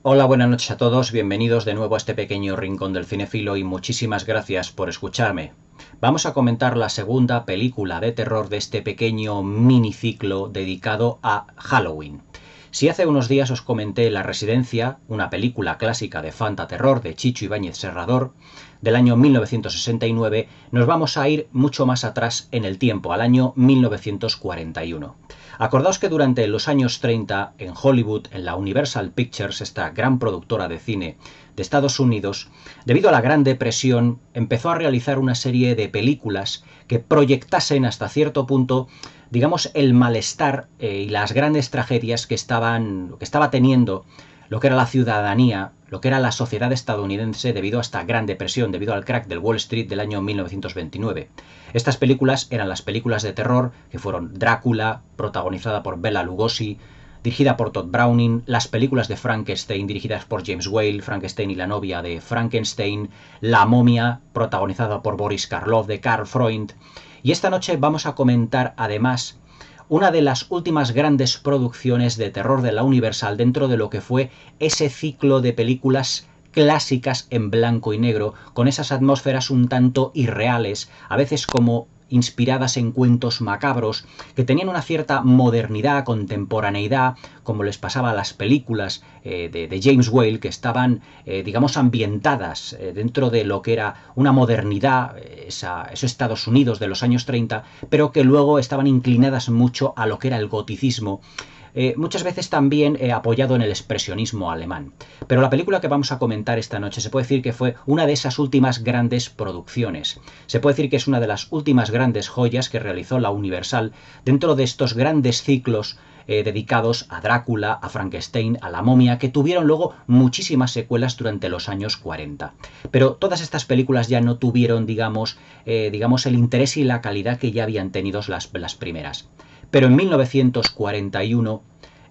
Hola, buenas noches a todos, bienvenidos de nuevo a este pequeño rincón del cinéfilo y muchísimas gracias por escucharme. Vamos a comentar la segunda película de terror de este pequeño miniciclo dedicado a Halloween. Si hace unos días os comenté La Residencia, una película clásica de fantaterror de Chicho Ibáñez Serrador, del año 1969, nos vamos a ir mucho más atrás en el tiempo, al año 1941. Acordaos que durante los años 30 en Hollywood, en la Universal Pictures, esta gran productora de cine de Estados Unidos, debido a la Gran Depresión, empezó a realizar una serie de películas que proyectasen hasta cierto punto, digamos, el malestar y las grandes tragedias que estaba teniendo lo que era la ciudadanía, lo que era la sociedad estadounidense debido a esta Gran Depresión, debido al crack del Wall Street del año 1929. Estas películas eran las películas de terror que fueron Drácula, protagonizada por Bela Lugosi, dirigida por Todd Browning, las películas de Frankenstein dirigidas por James Whale, Frankenstein y la novia de Frankenstein, La momia, protagonizada por Boris Karloff de Karl Freund. Y esta noche vamos a comentar además una de las últimas grandes producciones de terror de la Universal dentro de lo que fue ese ciclo de películas clásicas en blanco y negro, con esas atmósferas un tanto irreales, a veces como inspiradas en cuentos macabros, que tenían una cierta modernidad, contemporaneidad, como les pasaba a las películas de James Whale, que estaban, digamos, ambientadas dentro de lo que era una modernidad, esos Estados Unidos de los años 30, pero que luego estaban inclinadas mucho a lo que era el goticismo, muchas veces también apoyado en el expresionismo alemán. Pero la película que vamos a comentar esta noche se puede decir que fue una de esas últimas grandes producciones. Se puede decir que es una de las últimas grandes joyas que realizó la Universal dentro de estos grandes ciclos dedicados a Drácula, a Frankenstein, a la momia, que tuvieron luego muchísimas secuelas durante los años 40. Pero todas estas películas ya no tuvieron, digamos, el interés y la calidad que ya habían tenido las primeras. Pero en 1941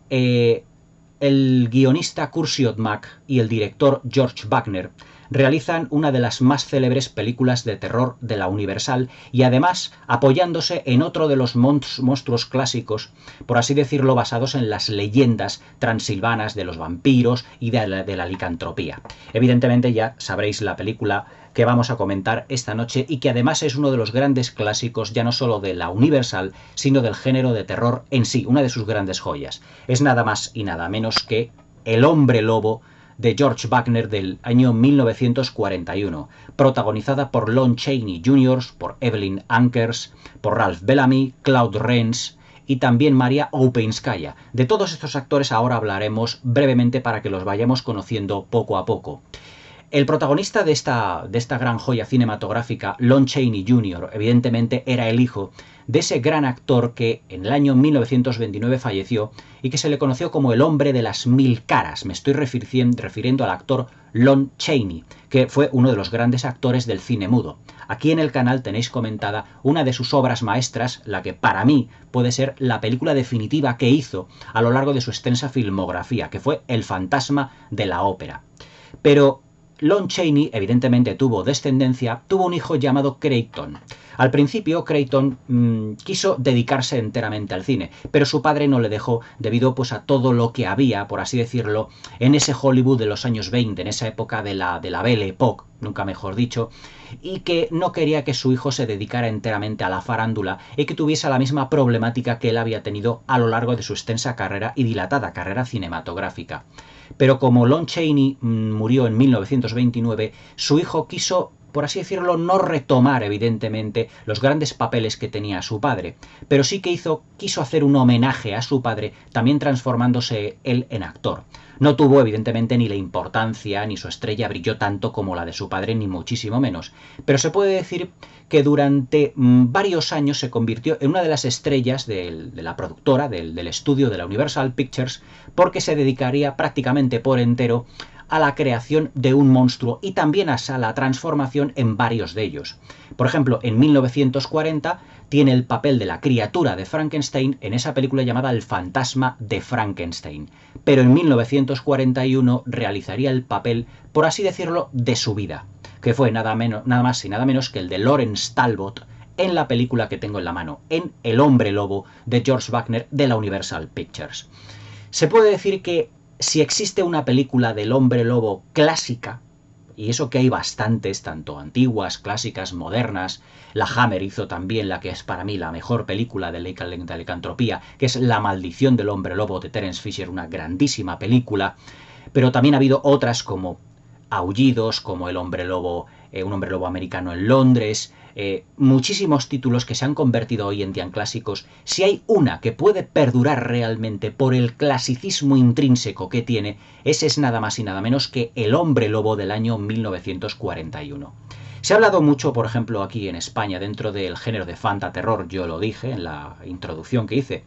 el guionista Kurt Siodmak y el director George Wagner realizan una de las más célebres películas de terror de la Universal y además apoyándose en otro de los monstruos clásicos, por así decirlo, basados en las leyendas transilvanas de los vampiros y de la licantropía. Evidentemente ya sabréis la película que vamos a comentar esta noche y que además es uno de los grandes clásicos ya no solo de la Universal, sino del género de terror en sí, una de sus grandes joyas. Es nada más y nada menos que El hombre lobo de George Wagner del año 1941, protagonizada por Lon Chaney Jr., por Evelyn Ankers, por Ralph Bellamy, Claude Rains y también María Oupinskaya. De todos estos actores ahora hablaremos brevemente para que los vayamos conociendo poco a poco. El protagonista de esta gran joya cinematográfica, Lon Chaney Jr., evidentemente era el hijo de ese gran actor que en el año 1929 falleció y que se le conoció como el hombre de las mil caras. Me estoy refiriendo al actor Lon Chaney, que fue uno de los grandes actores del cine mudo. Aquí en el canal tenéis comentada una de sus obras maestras, la que para mí puede ser la película definitiva que hizo a lo largo de su extensa filmografía, que fue El fantasma de la ópera. Pero Lon Chaney, evidentemente, tuvo descendencia, tuvo un hijo llamado Creighton. Al principio, Creighton quiso dedicarse enteramente al cine, pero su padre no le dejó debido pues, a todo lo que había, por así decirlo, en ese Hollywood de los años 20, en esa época de la Belle Époque, nunca mejor dicho, y que no quería que su hijo se dedicara enteramente a la farándula y que tuviese la misma problemática que él había tenido a lo largo de su extensa carrera y dilatada carrera cinematográfica. Pero como Lon Chaney murió en 1929, su hijo quiso, por así decirlo, no retomar, evidentemente, los grandes papeles que tenía su padre, pero sí que quiso hacer un homenaje a su padre, también transformándose él en actor. No tuvo, evidentemente, ni la importancia, ni su estrella brilló tanto como la de su padre, ni muchísimo menos. Pero se puede decir que durante varios años se convirtió en una de las estrellas de la productora, del estudio de la Universal Pictures, porque se dedicaría prácticamente por entero a la creación de un monstruo y también a la transformación en varios de ellos. Por ejemplo, en 1940 tiene el papel de la criatura de Frankenstein en esa película llamada El fantasma de Frankenstein. Pero en 1941 realizaría el papel, por así decirlo, de su vida, que fue nada más y nada menos que el de Lawrence Talbot en la película que tengo en la mano, en El hombre lobo de George Wagner de la Universal Pictures. Se puede decir que si existe una película del hombre lobo clásica, y eso que hay bastantes, tanto antiguas, clásicas, modernas. La Hammer hizo también la que es para mí la mejor película de licantropía, que es La maldición del hombre lobo de Terence Fisher, una grandísima película. Pero también ha habido otras como Aullidos, como El hombre lobo, un hombre lobo americano en Londres, muchísimos títulos que se han convertido hoy en día en clásicos. Si hay una que puede perdurar realmente por el clasicismo intrínseco que tiene, ese es nada más y nada menos que El hombre lobo del año 1941. Se ha hablado mucho, por ejemplo, aquí en España, dentro del género de fantaterror, yo lo dije en la introducción que hice,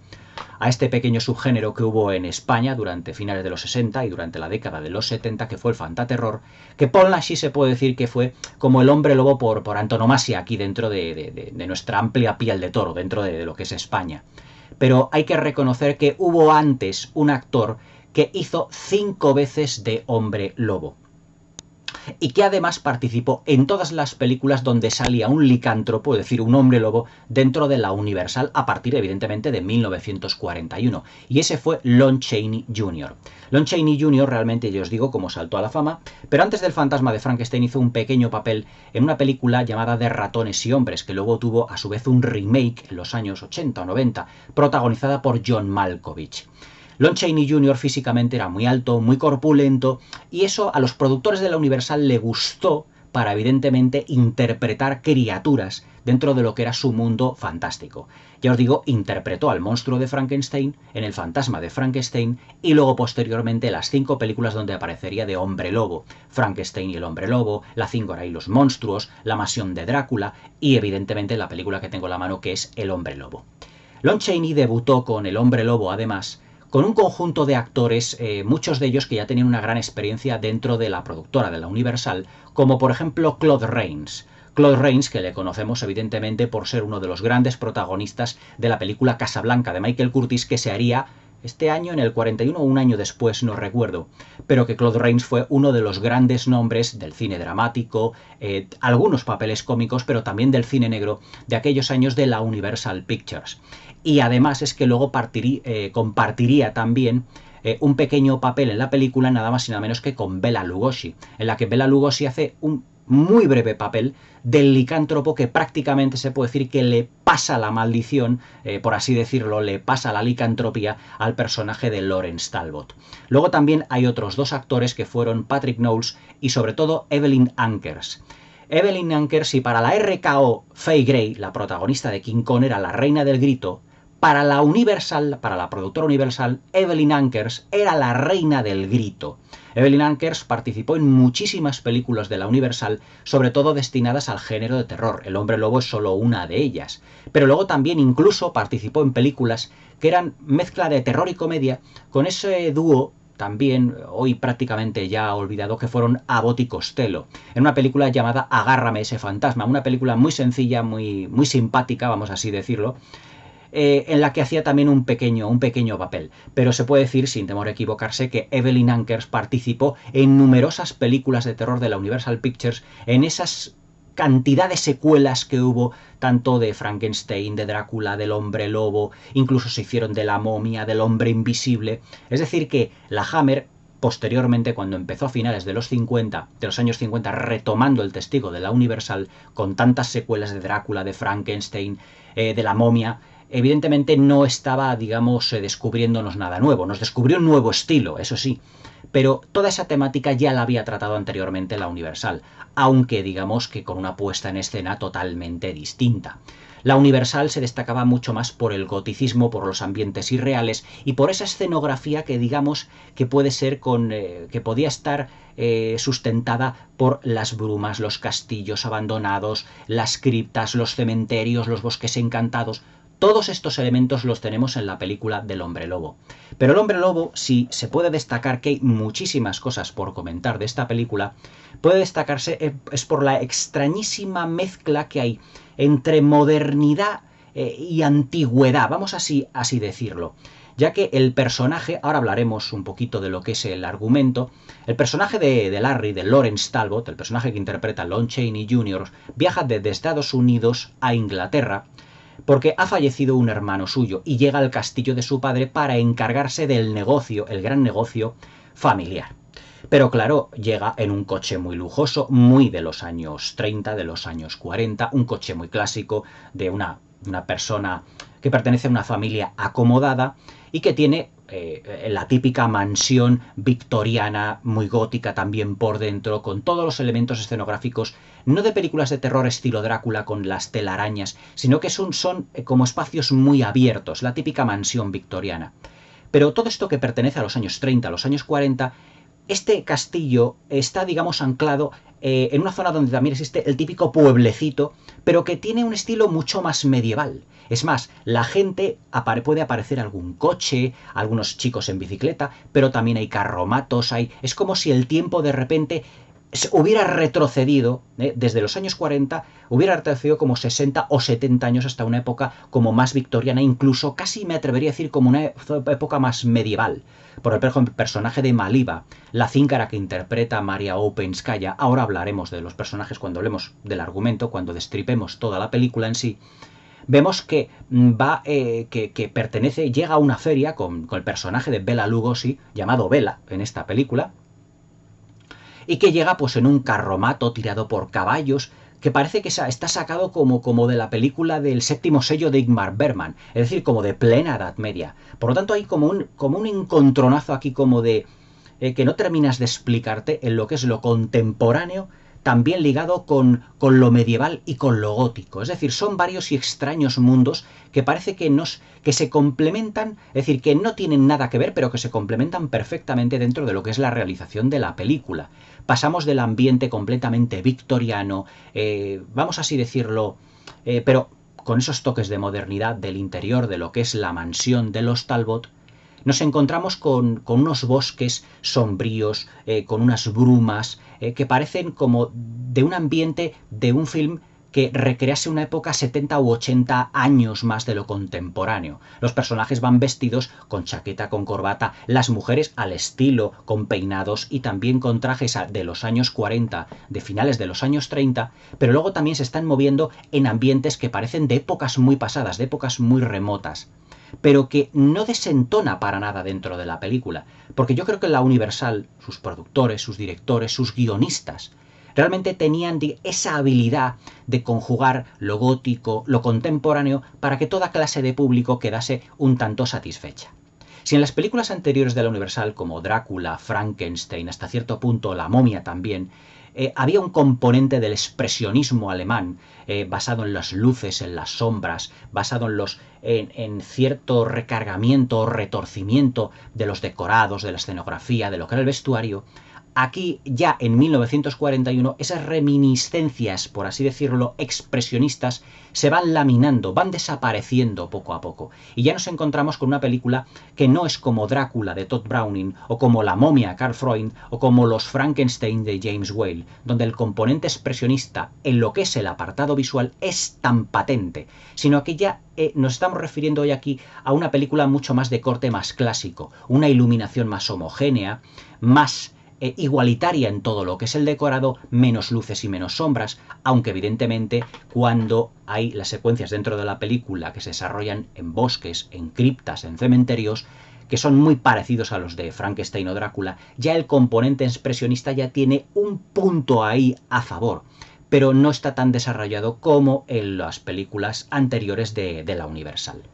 a este pequeño subgénero que hubo en España durante finales de los 60 y durante la década de los 70, que fue el fantaterror, que Paul Naschy se puede decir que fue como el hombre lobo por antonomasia aquí dentro de nuestra amplia piel de toro, dentro de lo que es España. Pero hay que reconocer que hubo antes un actor que hizo 5 veces de hombre lobo y que además participó en todas las películas donde salía un licántropo, es decir, un hombre lobo, dentro de la Universal a partir evidentemente de 1941. Y ese fue Lon Chaney Jr. Lon Chaney Jr. realmente, yo os digo, como saltó a la fama, pero antes del fantasma de Frankenstein hizo un pequeño papel en una película llamada De ratones y hombres, que luego tuvo a su vez un remake en los años 80 o 90, protagonizada por John Malkovich. Lon Chaney Jr. físicamente era muy alto, muy corpulento, y eso a los productores de la Universal le gustó para evidentemente interpretar criaturas dentro de lo que era su mundo fantástico. Ya os digo, interpretó al monstruo de Frankenstein en El fantasma de Frankenstein y luego posteriormente las 5 películas donde aparecería de hombre lobo, Frankenstein y el hombre lobo, La Cingora y los monstruos, La mansión de Drácula y evidentemente la película que tengo en la mano que es El hombre lobo. Lon Chaney debutó con El hombre lobo además con un conjunto de actores, muchos de ellos que ya tenían una gran experiencia dentro de la productora de la Universal, como por ejemplo Claude Rains. Claude Rains, que le conocemos evidentemente por ser uno de los grandes protagonistas de la película Casablanca de Michael Curtis, que se haría este año en el 41 o un año después, no recuerdo, pero que Claude Rains fue uno de los grandes nombres del cine dramático, algunos papeles cómicos, pero también del cine negro de aquellos años de la Universal Pictures. Y además es que luego compartiría también un pequeño papel en la película, nada más y nada menos que con Bela Lugosi, en la que Bela Lugosi hace un muy breve papel del licántropo que prácticamente se puede decir que le pasa la maldición, por así decirlo, le pasa la licantropía al personaje de Lawrence Talbot. Luego también hay otros 2 actores que fueron Patrick Knowles y sobre todo Evelyn Ankers. Evelyn Ankers, y para la RKO Fay Gray, la protagonista de King Kong, era la reina del grito, para la Universal, para la productora Universal, Evelyn Ankers era la reina del grito. Evelyn Ankers participó en muchísimas películas de la Universal, sobre todo destinadas al género de terror. El hombre lobo es solo una de ellas. Pero luego también incluso participó en películas que eran mezcla de terror y comedia, con ese dúo también hoy prácticamente ya olvidado, que fueron Abbott y Costello, en una película llamada Agárrame ese fantasma, una película muy sencilla, muy simpática, vamos así decirlo, en la que hacía también un pequeño papel. Pero se puede decir, sin temor a equivocarse, que Evelyn Ankers participó en numerosas películas de terror de la Universal Pictures, en esas cantidad de secuelas que hubo, tanto de Frankenstein, de Drácula, del hombre lobo, incluso se hicieron de la momia, del hombre invisible. Es decir que la Hammer, posteriormente, cuando empezó a finales de los 50, de los años 50, retomando el testigo de la Universal, con tantas secuelas de Drácula, de Frankenstein, de la momia, evidentemente no estaba, digamos, descubriéndonos nada nuevo. Nos descubrió un nuevo estilo, eso sí, pero toda esa temática ya la había tratado anteriormente la Universal, aunque digamos que con una puesta en escena totalmente distinta. La Universal se destacaba mucho más por el goticismo, por los ambientes irreales y por esa escenografía que digamos que puede ser que podía estar sustentada por las brumas, los castillos abandonados, las criptas, los cementerios, los bosques encantados. Todos estos elementos los tenemos en la película del Hombre Lobo. Pero el Hombre Lobo, si se puede destacar, que hay muchísimas cosas por comentar de esta película, puede destacarse es por la extrañísima mezcla que hay entre modernidad y antigüedad, vamos así decirlo. Ya que el personaje, ahora hablaremos un poquito de lo que es el argumento, el personaje de Larry, de Lawrence Talbot, el personaje que interpreta Lon Chaney Jr., viaja desde Estados Unidos a Inglaterra, porque ha fallecido un hermano suyo y llega al castillo de su padre para encargarse del negocio, el gran negocio, familiar. Pero claro, llega en un coche muy lujoso, muy de los años 30, de los años 40, un coche muy clásico de una persona que pertenece a una familia acomodada y que tiene la típica mansión victoriana, muy gótica también por dentro, con todos los elementos escenográficos, no de películas de terror estilo Drácula con las telarañas, sino que son como espacios muy abiertos, la típica mansión victoriana. Pero todo esto que pertenece a los años 30, a los años 40, este castillo está, digamos, anclado en una zona donde también existe el típico pueblecito, pero que tiene un estilo mucho más medieval. Es más, la gente puede aparecer algún coche, algunos chicos en bicicleta, pero también hay carromatos, es como si el tiempo de repente hubiera retrocedido, desde los años 40, hubiera retrocedido como 60 o 70 años hasta una época como más victoriana, incluso casi me atrevería a decir como una época más medieval. Por ejemplo, el personaje de Maliva, la cíngara que interpreta María Openskaya, ahora hablaremos de los personajes cuando hablemos del argumento, cuando destripemos toda la película en sí, vemos que llega a una feria con el personaje de Bela Lugosi, llamado Bela en esta película, y que llega pues en un carromato tirado por caballos, que parece que está sacado como de la película del séptimo sello de Ingmar Bergman, es decir, como de plena Edad Media. Por lo tanto, hay como un encontronazo aquí como de que no terminas de explicarte en lo que es lo contemporáneo, también ligado con lo medieval y con lo gótico. Es decir, son varios y extraños mundos que parece que se complementan, es decir, que no tienen nada que ver, pero que se complementan perfectamente dentro de lo que es la realización de la película. Pasamos del ambiente completamente victoriano, vamos así decirlo, pero con esos toques de modernidad del interior de lo que es la mansión de los Talbot, nos encontramos con unos bosques sombríos, con unas brumas, que parecen como de un ambiente de un film que recrease una época 70 u 80 años más de lo contemporáneo. Los personajes van vestidos con chaqueta, con corbata, las mujeres al estilo, con peinados y también con trajes de los años 40, de finales de los años 30, pero luego también se están moviendo en ambientes que parecen de épocas muy pasadas, de épocas muy remotas, pero que no desentona para nada dentro de la película, porque yo creo que la Universal, sus productores, sus directores, sus guionistas, realmente tenían esa habilidad de conjugar lo gótico, lo contemporáneo, para que toda clase de público quedase un tanto satisfecha. Si en las películas anteriores de la Universal, como Drácula, Frankenstein, hasta cierto punto La momia también, había un componente del expresionismo alemán, basado en las luces, en las sombras, basado en cierto recargamiento o retorcimiento de los decorados, de la escenografía, de lo que era el vestuario. Aquí, ya en 1941, esas reminiscencias, por así decirlo, expresionistas, se van laminando, van desapareciendo poco a poco. Y ya nos encontramos con una película que no es como Drácula de Todd Browning, o como La momia de Karl Freund, o como Los Frankenstein de James Whale, donde el componente expresionista en lo que es el apartado visual es tan patente, sino que ya nos estamos refiriendo hoy aquí a una película mucho más de corte más clásico, una iluminación más homogénea, más igualitaria en todo lo que es el decorado, menos luces y menos sombras, aunque evidentemente cuando hay las secuencias dentro de la película que se desarrollan en bosques, en criptas, en cementerios, que son muy parecidos a los de Frankenstein o Drácula, ya el componente expresionista ya tiene un punto ahí a favor, pero no está tan desarrollado como en las películas anteriores de la Universal.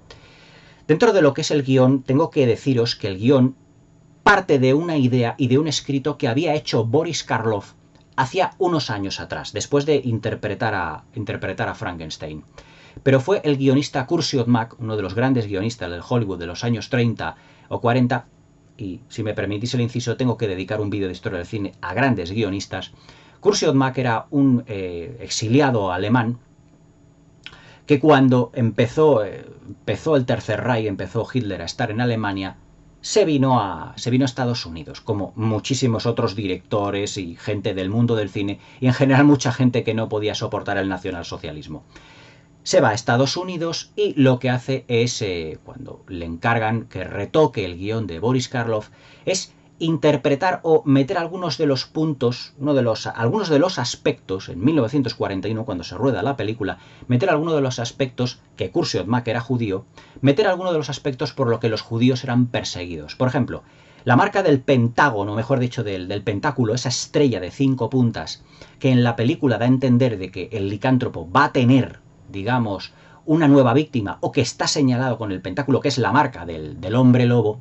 Dentro de lo que es el guión, tengo que deciros que el guión parte de una idea y de un escrito que había hecho Boris Karloff hacía unos años atrás, después de interpretar a Frankenstein. Pero fue el guionista Kurt Siodmak, uno de los grandes guionistas del Hollywood de los años 30 o 40, y si me permitís el inciso, tengo que dedicar un vídeo de historia del cine a grandes guionistas. Kurt Siodmak era un exiliado alemán que cuando empezó el Tercer Reich, empezó Hitler a estar en Alemania, se vino a Estados Unidos, como muchísimos otros directores y gente del mundo del cine, y en general mucha gente que no podía soportar el nacionalsocialismo. Se va a Estados Unidos y lo que hace es, cuando le encargan que retoque el guión de Boris Karloff, es interpretar o meter algunos de los puntos, algunos de los aspectos, en 1941 cuando se rueda la película, meter algunos de los aspectos, que Kurt Siodmak era judío, meter algunos de los aspectos por lo que los judíos eran perseguidos. Por ejemplo, La marca del pentágono, mejor dicho, del pentáculo, esa estrella de 5 puntas, que en la película da a entender de que el licántropo va a tener, digamos, una nueva víctima, o que está señalado con el pentáculo, que es la marca del hombre lobo,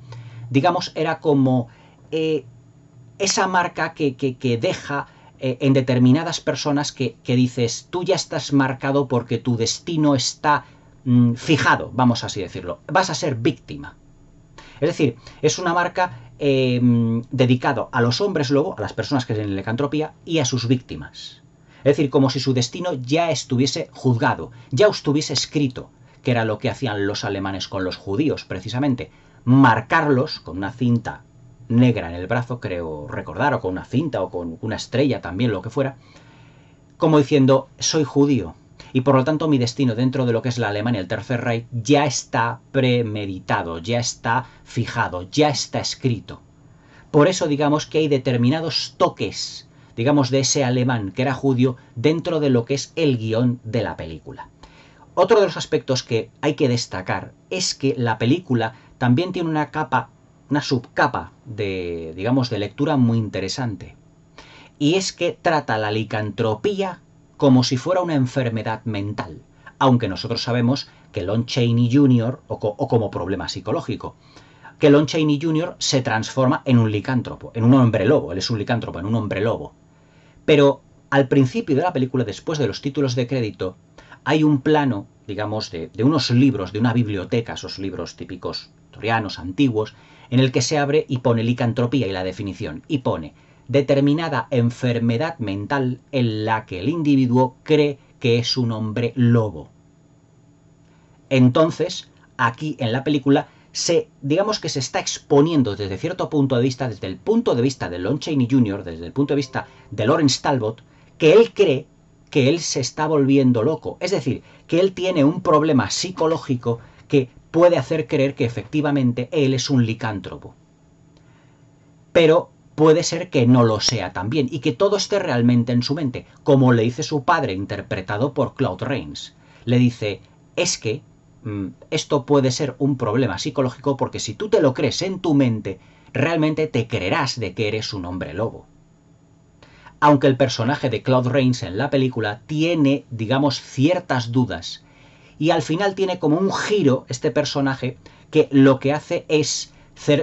digamos, era como esa marca que deja en determinadas personas que dices, tú ya estás marcado porque tu destino está fijado, vamos así decirlo, vas a ser víctima. Es decir, es una marca dedicado a los hombres lobo, a las personas que tienen licantropía y a sus víctimas. Es decir, como si su destino ya estuviese juzgado, ya estuviese escrito, que era lo que hacían los alemanes con los judíos, precisamente, marcarlos con una cinta negra en el brazo, creo recordar, o con una cinta, o con una estrella también, lo que fuera, como diciendo, soy judío, y por lo tanto mi destino dentro de lo que es la Alemania, el Tercer Reich, ya está premeditado, ya está fijado, ya está escrito. Por eso digamos que hay determinados toques, digamos, de ese alemán que era judío dentro de lo que es el guión de la película. Otro de los aspectos que hay que destacar es que la película también tiene una capa, una subcapa de, digamos, de lectura muy interesante. Y es que trata la licantropía como si fuera una enfermedad mental, aunque nosotros sabemos que Lon Chaney Jr., o como problema psicológico, que Lon Chaney Jr. se transforma en un licántropo, en un hombre lobo, él es un licántropo, en un hombre lobo. Pero al principio de la película, después de los títulos de crédito, hay un plano, digamos, de unos libros, de una biblioteca, esos libros típicos victorianos, antiguos, en el que se abre y pone licantropía y la definición, y pone determinada enfermedad mental en la que el individuo cree que es un hombre lobo. Entonces, aquí en la película, digamos que se está exponiendo desde cierto punto de vista, desde el punto de vista de Lon Chaney Jr., desde el punto de vista de Lawrence Talbot, que él cree que él se está volviendo loco. Es decir, que él tiene un problema psicológico que puede hacer creer que efectivamente él es un licántropo. Pero puede ser que no lo sea también y que todo esté realmente en su mente, como le dice su padre, interpretado por Claude Rains. Le dice, es que esto puede ser un problema psicológico porque si tú te lo crees en tu mente, realmente te creerás de que eres un hombre lobo. Aunque el personaje de Claude Rains en la película tiene, digamos, ciertas dudas y al final tiene como un giro este personaje que lo que hace es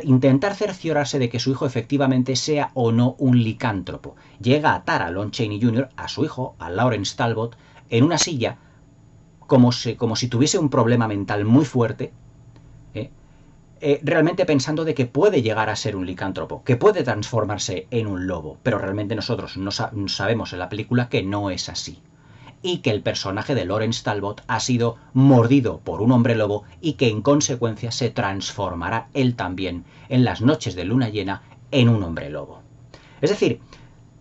intentar cerciorarse de que su hijo efectivamente sea o no un licántropo. Llega a atar a Lon Chaney Jr., a su hijo, a Lawrence Talbot, en una silla como si tuviese un problema mental muy fuerte, realmente pensando de que puede llegar a ser un licántropo, que puede transformarse en un lobo, pero realmente nosotros no sabemos en la película que no es así. Y que el personaje de Lawrence Talbot ha sido mordido por un hombre lobo y que en consecuencia se transformará él también en las noches de luna llena en un hombre lobo. Es decir,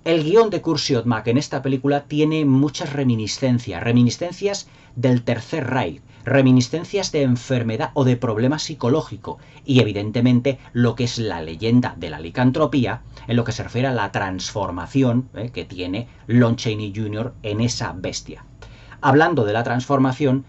el guión de Kurt Siodmak en esta película tiene muchas reminiscencias del Tercer Reich, reminiscencias de enfermedad o de problema psicológico y evidentemente lo que es la leyenda de la licantropía en lo que se refiere a la transformación que tiene Lon Chaney Jr. en esa bestia. Hablando de la transformación,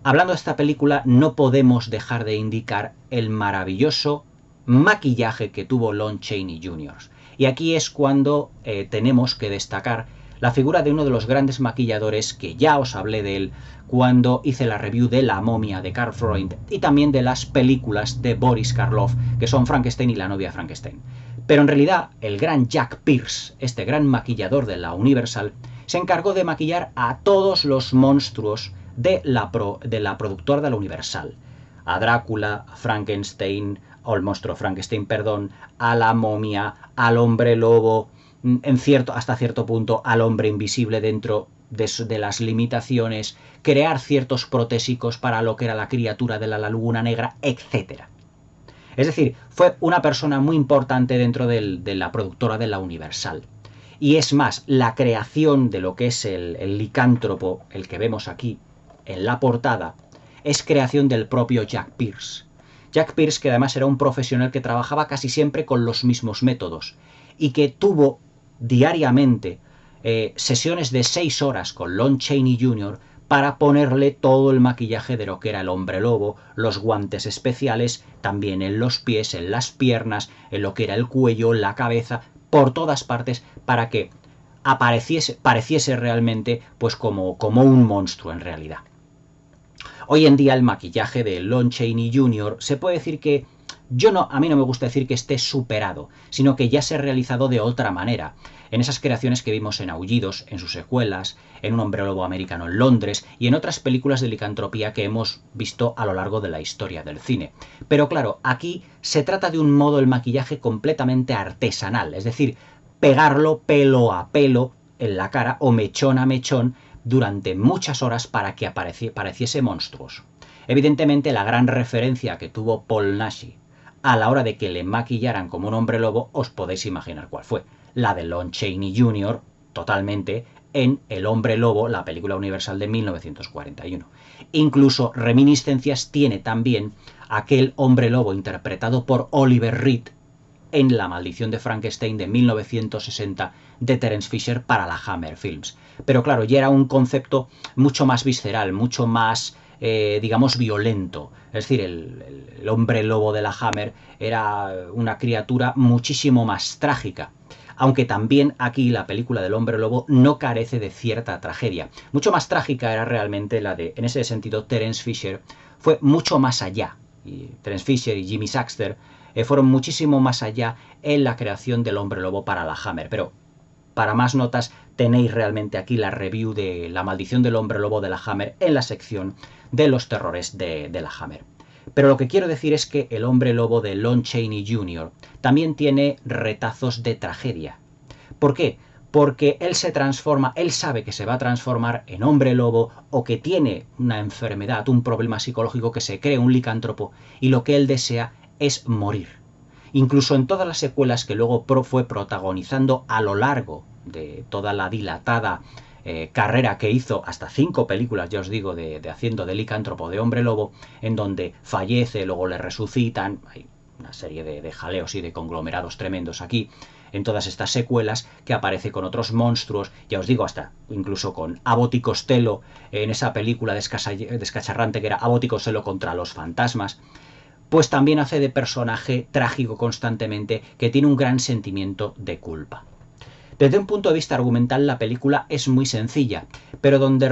hablando de esta película no podemos dejar de indicar el maravilloso maquillaje que tuvo Lon Chaney Jr. Y aquí es cuando tenemos que destacar la figura de uno de los grandes maquilladores que ya os hablé de él cuando hice la review de La momia de Karl Freund y también de las películas de Boris Karloff, que son Frankenstein y la novia Frankenstein. Pero en realidad el gran Jack Pierce, este gran maquillador de la Universal, se encargó de maquillar a todos los monstruos de la productora de la Universal. A Drácula, a Frankenstein, o el monstruo Frankenstein, perdón, a la momia, al hombre lobo, hasta cierto punto al hombre invisible dentro de las limitaciones, crear ciertos protésicos para lo que era la criatura de la Laguna Negra, etc. Es decir, fue una persona muy importante dentro de la productora de la Universal. Y es más, la creación de lo que es el licántropo, el que vemos aquí en la portada, es creación del propio Jack Pierce. Jack Pierce, que además era un profesional que trabajaba casi siempre con los mismos métodos y que tuvo diariamente sesiones de 6 horas con Lon Chaney Jr. para ponerle todo el maquillaje de lo que era el hombre lobo, los guantes especiales, también en los pies, en las piernas, en lo que era el cuello, la cabeza, por todas partes, para que pareciese realmente pues como un monstruo en realidad. Hoy en día el maquillaje de Lon Chaney Jr. se puede decir que a mí no me gusta decir que esté superado, sino que ya se ha realizado de otra manera. En esas creaciones que vimos en Aullidos, en sus secuelas, en Un hombre lobo americano en Londres y en otras películas de licantropía que hemos visto a lo largo de la historia del cine. Pero claro, aquí se trata de un modo del maquillaje completamente artesanal, es decir, pegarlo pelo a pelo en la cara o mechón a mechón durante muchas horas para que pareciese monstruoso. Evidentemente la gran referencia que tuvo Paul Naschy a la hora de que le maquillaran como un hombre lobo, os podéis imaginar cuál fue. La de Lon Chaney Jr., totalmente, en El hombre lobo, la película universal de 1941. Incluso reminiscencias tiene también aquel hombre lobo interpretado por Oliver Reed en La maldición de Frankenstein de 1960 de Terence Fisher para la Hammer Films. Pero claro, ya era un concepto mucho más visceral, mucho más digamos, violento. Es decir, el hombre lobo de la Hammer era una criatura muchísimo más trágica. Aunque también aquí la película del hombre lobo no carece de cierta tragedia. Mucho más trágica era realmente la de, en ese sentido, Terence Fisher fue mucho más allá. Y Terence Fisher y Jimmy Saxter fueron muchísimo más allá en la creación del hombre lobo para la Hammer. Pero para más notas tenéis realmente aquí la review de La maldición del hombre lobo de la Hammer en la sección de los terrores de la Hammer. Pero lo que quiero decir es que el hombre lobo de Lon Chaney Jr. también tiene retazos de tragedia. ¿Por qué? Porque él se transforma, él sabe que se va a transformar en hombre lobo o que tiene una enfermedad, un problema psicológico, que se cree un licántropo y lo que él desea es morir. Incluso en todas las secuelas que luego fue protagonizando a lo largo de toda la dilatada carrera que hizo, hasta 5 películas, ya os digo, de haciendo de licántropo, de hombre lobo, en donde fallece, luego le resucitan, hay una serie de jaleos y de conglomerados tremendos aquí, en todas estas secuelas, que aparece con otros monstruos, ya os digo, hasta incluso con Abbott y Costello, en esa película descacharrante que era Abbott y Costello contra los fantasmas, pues también hace de personaje trágico constantemente, que tiene un gran sentimiento de culpa. Desde un punto de vista argumental, la película es muy sencilla, pero donde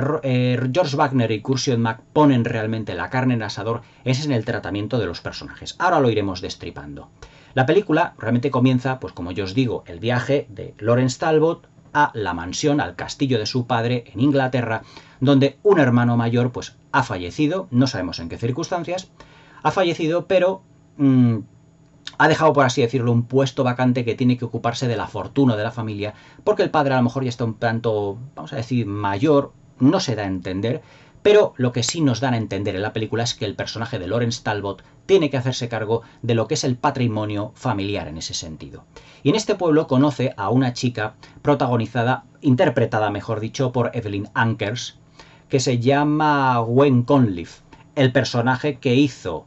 George Wagner y Cursion Mack ponen realmente la carne en el asador es en el tratamiento de los personajes. Ahora lo iremos destripando. La película realmente comienza, pues como yo os digo, el viaje de Lawrence Talbot a la mansión, al castillo de su padre en Inglaterra, donde un hermano mayor pues ha fallecido, no sabemos en qué circunstancias, ha fallecido, pero ha dejado, por así decirlo, un puesto vacante que tiene que ocuparse de la fortuna de la familia, porque el padre a lo mejor ya está un tanto, vamos a decir, mayor, no se da a entender, pero lo que sí nos dan a entender en la película es que el personaje de Lawrence Talbot tiene que hacerse cargo de lo que es el patrimonio familiar en ese sentido. Y en este pueblo conoce a una chica interpretada, mejor dicho, por Evelyn Ankers, que se llama Gwen Conliffe. El personaje que hizo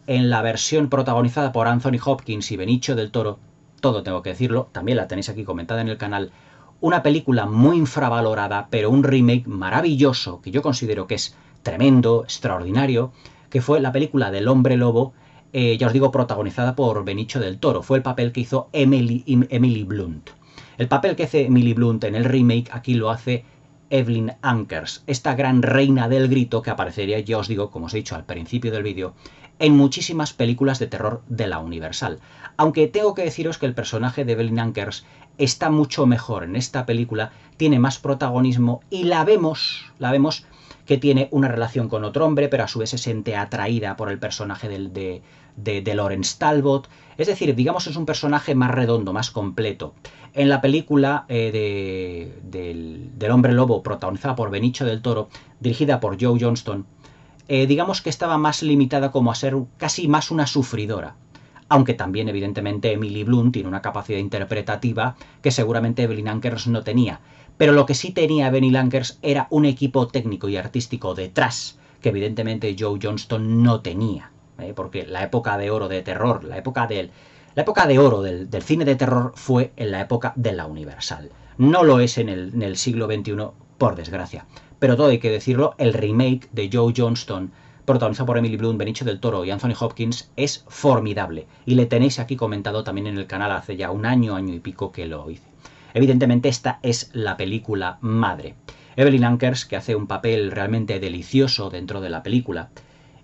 en la versión protagonizada por Anthony Hopkins y Benicio del Toro, todo tengo que decirlo, también la tenéis aquí comentada en el canal, una película muy infravalorada, pero un remake maravilloso, que yo considero que es tremendo, extraordinario, que fue la película del hombre lobo, ya os digo, protagonizada por Benicio del Toro. Fue el papel que hizo Emily Blunt. El papel que hace Emily Blunt en el remake aquí lo hace Evelyn Ankers, esta gran reina del grito que aparecería, ya os digo, como os he dicho al principio del vídeo, en muchísimas películas de terror de la Universal. Aunque tengo que deciros que el personaje de Evelyn Ankers está mucho mejor en esta película, tiene más protagonismo y la vemos que tiene una relación con otro hombre, pero a su vez se siente atraída por el personaje de Lawrence Talbot. Es decir, digamos, es un personaje más redondo, más completo. En la película del hombre lobo, protagonizada por Benicio del Toro, dirigida por Joe Johnston, digamos que estaba más limitada como a ser casi más una sufridora. Aunque también, evidentemente, Emily Blunt tiene una capacidad interpretativa que seguramente Evelyn Ankers no tenía. Pero lo que sí tenía Evelyn Ankers era un equipo técnico y artístico detrás, que evidentemente Joe Johnston no tenía. Porque la época de oro de terror, la época de oro del cine de terror fue en la época de la Universal. No lo es en el siglo XXI por desgracia. Pero todo hay que decirlo, el remake de Joe Johnston, protagonizado por Emily Blunt, Benicio del Toro y Anthony Hopkins, es formidable. Y le tenéis aquí comentado también en el canal hace ya un año y pico que lo hice. Evidentemente esta es la película madre. Evelyn Ankers, que hace un papel realmente delicioso dentro de la película.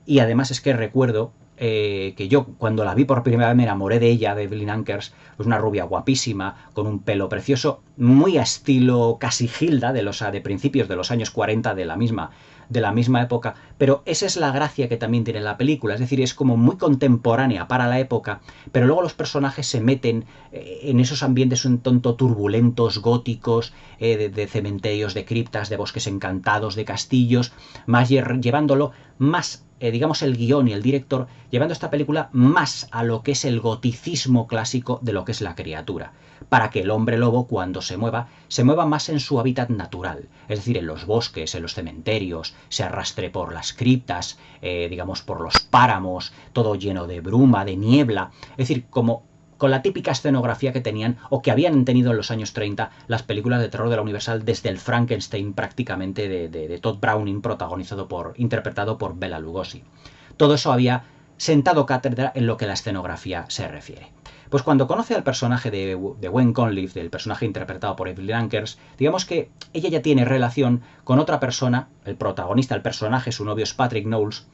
Y además es que recuerdo que yo cuando la vi por primera vez me enamoré de ella, de Evelyn Ankers, pues una rubia guapísima, con un pelo precioso, muy a estilo casi Hilda, de principios de los años 40 de la misma época, pero esa es la gracia que también tiene la película, es decir, es como muy contemporánea para la época, pero luego los personajes se meten en esos ambientes un tanto turbulentos, góticos, de cementerios, de criptas, de bosques encantados, de castillos, más llevándolo más digamos el guión y el director, llevando esta película más a lo que es el goticismo clásico de lo que es la criatura, para que el hombre lobo cuando se mueva más en su hábitat natural, es decir, en los bosques, en los cementerios, se arrastre por las criptas, digamos por los páramos, todo lleno de bruma, de niebla, es decir, como con la típica escenografía que tenían o que habían tenido en los años 30 las películas de terror de la Universal, desde el Frankenstein prácticamente de Todd Browning, interpretado por Bela Lugosi. Todo eso había sentado cátedra en lo que la escenografía se refiere. Pues cuando conoce al personaje de Gwen Conliffe, del personaje interpretado por Evelyn Ankers, digamos que ella ya tiene relación con otra persona, el protagonista, el personaje, su novio es Patrick Knowles,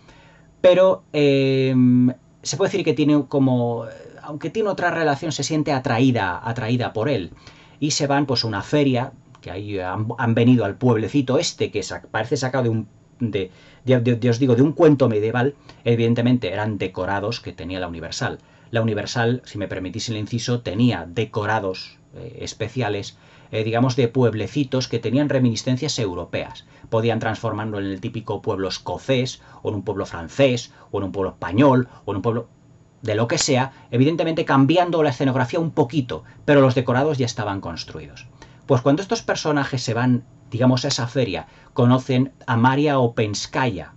pero se puede decir que tiene como, aunque tiene otra relación, se siente atraída por él. Y se van pues a una feria, que ahí han venido al pueblecito este, que parece sacado de un de un cuento medieval. Evidentemente eran decorados que tenía la Universal. La Universal, si me permitís el inciso, tenía decorados especiales, digamos, de pueblecitos que tenían reminiscencias europeas. Podían transformarlo en el típico pueblo escocés, o en un pueblo francés, o en un pueblo español, o en un pueblo de lo que sea, evidentemente cambiando la escenografía un poquito, pero los decorados ya estaban construidos. Pues cuando estos personajes se van, digamos, a esa feria, conocen a Maria Openskaya,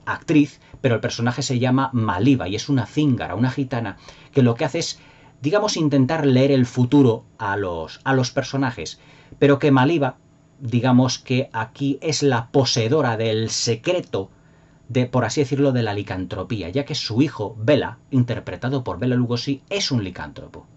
actriz, pero el personaje se llama Maliva y es una zíngara, una gitana, que lo que hace es, digamos, intentar leer el futuro a los personajes, pero que Maliva, digamos que aquí es la poseedora del secreto de, por así decirlo, de la licantropía, ya que su hijo, Bela, interpretado por Bela Lugosi, es un licántropo.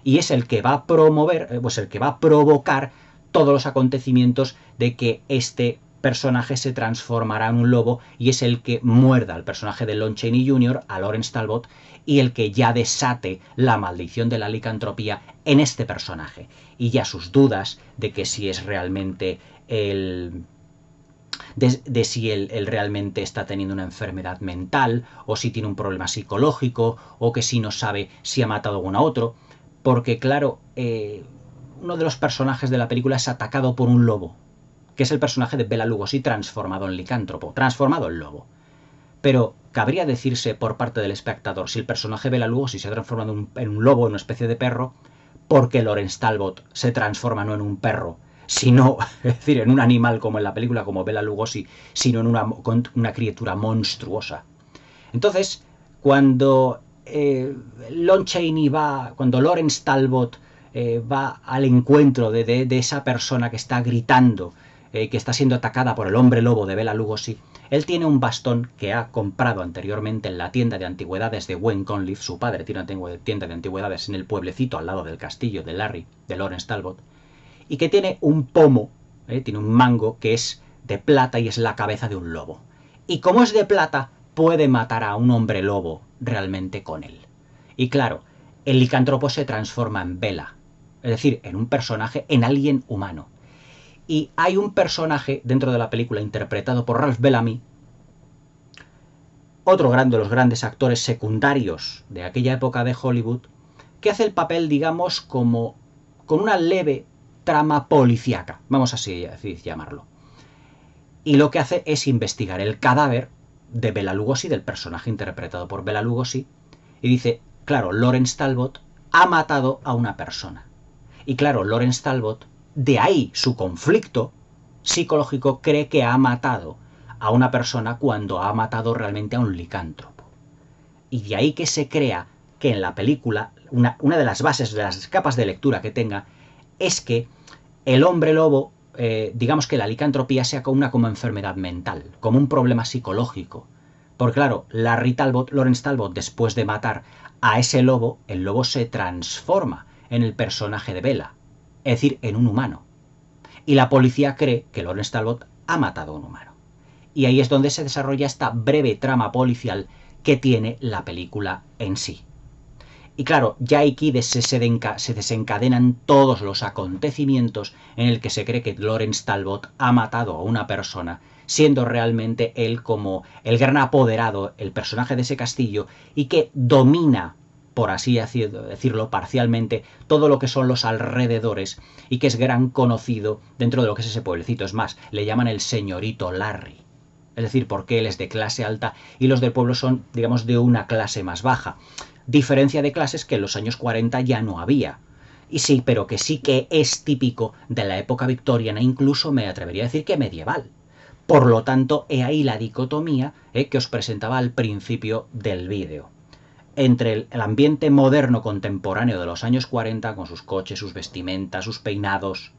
Y es el que va a promover, pues el que va a provocar todos los acontecimientos de que este personaje se transformará en un lobo y es el que muerda al personaje de Lon Chaney Jr., a Lawrence Talbot, y el que ya desate la maldición de la licantropía en este personaje. Y ya sus dudas de que si es realmente de si él realmente está teniendo una enfermedad mental o si tiene un problema psicológico o que si no sabe si ha matado a uno a otro, porque claro, uno de los personajes de la película es atacado por un lobo, que es el personaje de Bela Lugosi transformado en licántropo, transformado en lobo. Pero cabría decirse por parte del espectador si el personaje Bela Lugosi se ha transformado en un lobo, en una especie de perro, porque Lawrence Talbot se transforma no en un perro, sino, es decir, en un animal como en la película, como Bela Lugosi, sino en una criatura monstruosa. Entonces, cuando Lon Chaney cuando Lawrence Talbot va al encuentro de esa persona que está gritando, que está siendo atacada por el hombre lobo de Bela Lugosi, él tiene un bastón que ha comprado anteriormente en la tienda de antigüedades de Gwen Conliffe. Su padre tiene una tienda de antigüedades en el pueblecito al lado del castillo de Lawrence Talbot, y que tiene un pomo, tiene un mango que es de plata y es la cabeza de un lobo. Y como es de plata, puede matar a un hombre lobo realmente con él. Y claro, el licántropo se transforma en Bela, es decir, en un personaje, en alguien humano. Y hay un personaje dentro de la película interpretado por Ralph Bellamy, otro de los grandes actores secundarios de aquella época de Hollywood, que hace el papel, digamos, como con una leve trama policíaca, vamos así llamarlo. Y lo que hace es investigar el cadáver de Bela Lugosi, del personaje interpretado por Bela Lugosi, y dice, claro, Lawrence Talbot ha matado a una persona. Y claro, Lawrence Talbot, de ahí su conflicto psicológico, cree que ha matado a una persona cuando ha matado realmente a un licántropo. Y de ahí que se crea que en la película, una de las bases, de las capas de lectura que tenga, es que el hombre lobo digamos que la licantropía sea como una enfermedad mental, como un problema psicológico. Porque claro, Lawrence Talbot, después de matar a ese lobo, el lobo se transforma en el personaje de Bella, es decir, en un humano. Y la policía cree que Lawrence Talbot ha matado a un humano. Y ahí es donde se desarrolla esta breve trama policial que tiene la película en sí. Y claro, ya aquí se desencadenan todos los acontecimientos en el que se cree que Lawrence Talbot ha matado a una persona, siendo realmente él como el gran apoderado, el personaje de ese castillo, y que domina, por así decirlo, parcialmente, todo lo que son los alrededores, y que es gran conocido dentro de lo que es ese pueblecito. Es más, le llaman el señorito Larry. Es decir, porque él es de clase alta y los del pueblo son, digamos, de una clase más baja. Diferencia de clases que en los años 40 ya no había. Y sí, pero que sí que es típico de la época victoriana, incluso me atrevería a decir que medieval. Por lo tanto, he ahí la dicotomía que os presentaba al principio del vídeo. Entre el ambiente moderno contemporáneo de los años 40, con sus coches, sus vestimentas, sus peinados,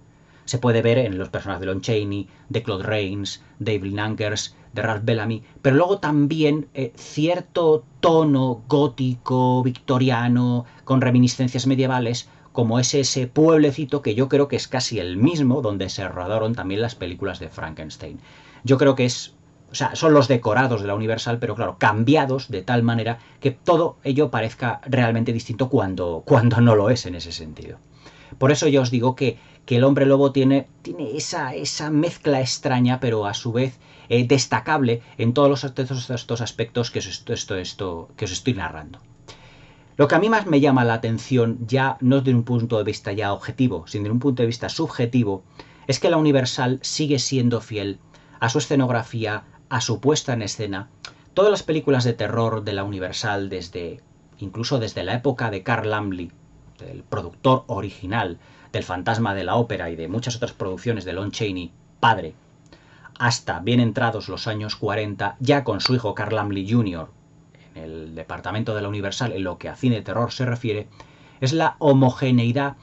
se puede ver en los personajes de Lon Chaney, de Claude Rains, de Evelyn Ankers, de Ralph Bellamy, pero luego también cierto tono gótico, victoriano, con reminiscencias medievales, como es ese pueblecito que yo creo que es casi el mismo donde se rodaron también las películas de Frankenstein. Yo creo que o sea, son los decorados de la Universal, pero claro, cambiados de tal manera que todo ello parezca realmente distinto cuando no lo es en ese sentido. Por eso yo os digo que el hombre lobo tiene esa mezcla extraña, pero a su vez destacable en todos estos aspectos que os estoy narrando. Lo que a mí más me llama la atención, ya no desde un punto de vista ya objetivo, sino desde un punto de vista subjetivo, es que la Universal sigue siendo fiel a su escenografía, a su puesta en escena. Todas las películas de terror de la Universal, incluso desde la época de Carl Laemmle, el productor original del Fantasma de la Ópera y de muchas otras producciones de Lon Chaney, padre, hasta bien entrados los años 40, ya con su hijo Carl Laemmle Jr., en el departamento de la Universal, en lo que a cine de terror se refiere, es la homogeneidad